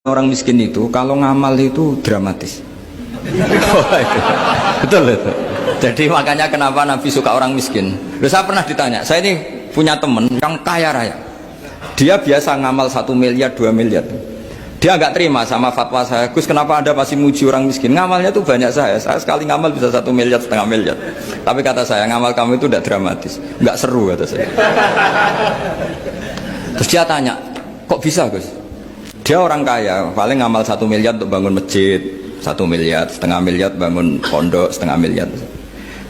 Orang miskin itu kalau ngamal itu dramatis. Betul itu. Jadi makanya kenapa Nabi suka orang miskin. Loh, saya pernah ditanya, saya ini punya teman yang kaya raya. Dia biasa ngamal 1 miliar, 2 miliar. Dia nggak terima sama fatwa saya, Gus kenapa Anda pasti muji orang miskin? Ngamalnya tuh banyak saya sekali ngamal bisa 1 miliar, setengah miliar. Tapi kata saya, ngamal kamu itu tidak dramatis, nggak seru kata saya. Terus dia tanya, kok bisa Gus? Dia orang kaya, paling ngamal 1 miliar untuk bangun masjid, 1 miliar, setengah miliar bangun pondok, setengah miliar.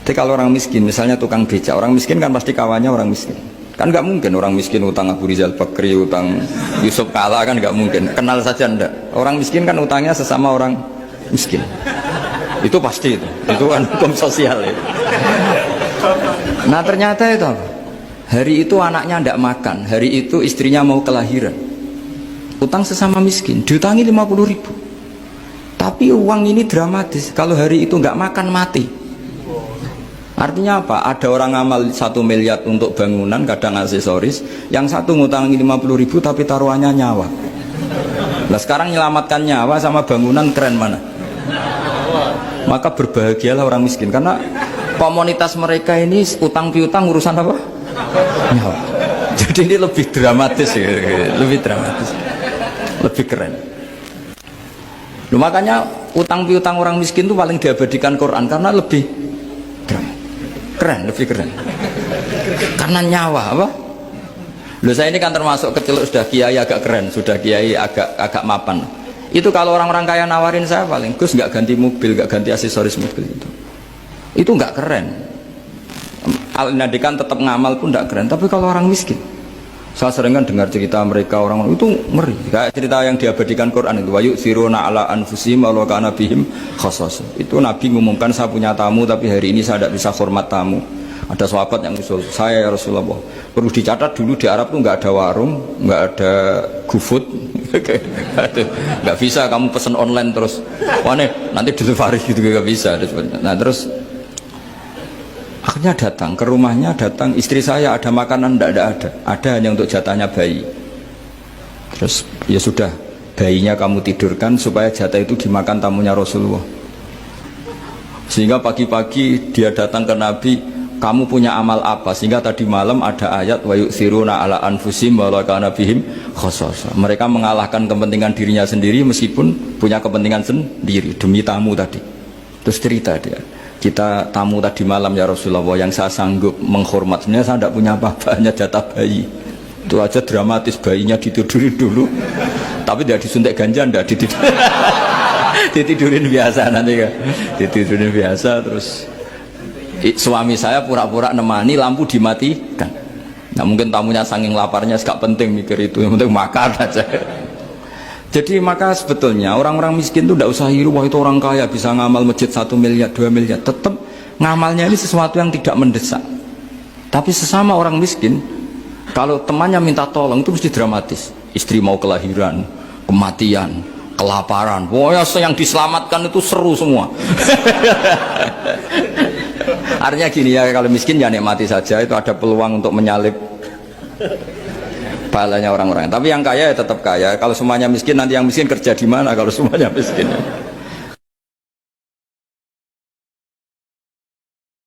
Tapi kalau orang miskin, misalnya tukang becak, orang miskin kan pasti kawannya orang miskin. Kan nggak mungkin orang miskin utang Abu Rizal Bakri, utang Yusuf Kala, kan nggak mungkin. Kenal saja ndak. Orang miskin kan utangnya sesama orang miskin. Itu pasti itu kan hukum sosial itu. Nah ternyata itu hari itu anaknya ndak makan, hari itu istrinya mau kelahiran. Utang sesama miskin, diutangi 50.000. Tapi uang ini dramatis. Kalau hari itu nggak makan mati. Artinya apa? Ada orang ngamal 1 miliar untuk bangunan, kadang aksesoris, yang satu ngutangi 50.000 tapi taruhannya nyawa. Nah sekarang menyelamatkan nyawa sama bangunan keren mana? Maka berbahagialah orang miskin karena komunitas mereka ini utang piutang urusan apa? Nyawa. Jadi ini lebih dramatis ya, lebih dramatis, lebih keren. Loh, makanya utang piutang orang miskin itu paling diabadikan Quran karena lebih keren, lebih keren. Karena nyawa apa? Loh saya ini kan termasuk kecil sudah kiai agak keren, sudah kiai agak mapan. Itu kalau orang-orang kaya nawarin saya paling, Gus nggak ganti mobil, nggak ganti aksesoris mobil itu. Itu nggak keren. Al-Nadikan tetap ngamal pun nggak keren. Tapi kalau orang miskin, saya sering kan dengar cerita mereka orang itu ngeri. Kayak cerita yang diabadikan Quran itu, wa yu'thiruna ala anfusihim wa law kana bihim khassas. Itu Nabi ngumumkan saya punya tamu tapi hari ini saya tidak bisa hormat tamu. Ada sahabat yang usul, saya ya Rasulullah, perlu dicatat dulu di Arab tuh nggak ada warung, nggak ada GoFood, nggak bisa kamu pesen online terus, wah nih nanti delivery gitu nggak bisa. Nah terus akhirnya datang ke rumahnya, datang istri saya ada makanan, tidak ada hanya untuk jatahnya bayi. Terus ya sudah, bayinya kamu tidurkan supaya jatah itu dimakan tamunya Rasulullah. Sehingga pagi-pagi dia datang ke Nabi, kamu punya amal apa? Sehingga tadi malam ada ayat wa yu'thiruna ala anfusihim wa law kana bihim khassasa. Mereka mengalahkan kepentingan dirinya sendiri meskipun punya kepentingan sendiri demi tamu tadi. Terus cerita dia, kita tamu tadi malam ya Rasulullah, yang saya sanggup menghormat, sebenarnya saya tidak punya apa-apa, hanya jatah bayi. Itu aja dramatis, bayinya ditidurin dulu tapi tidak disuntik ganja, tidak ditidurin biasa nanti kan, ditidurin biasa. Terus suami saya pura-pura nemani, lampu dimatikan. Nah mungkin tamunya saking laparnya gak penting mikir itu, yang penting makan aja. Jadi maka sebetulnya orang-orang miskin itu tidak usah hiru, wah itu orang kaya bisa ngamal masjid 1 miliar, 2 miliar. Tetap ngamalnya ini sesuatu yang tidak mendesak. Tapi sesama orang miskin, kalau temannya minta tolong itu mesti dramatis. Istri mau kelahiran, kematian, kelaparan, pokoknya yang diselamatkan itu seru semua. Artinya gini ya, kalau miskin ya nikmati saja, itu ada peluang untuk menyalip pahalanya orang-orang. Tapi yang kaya ya tetap kaya. Kalau semuanya miskin, nanti yang miskin kerja di mana kalau semuanya miskin?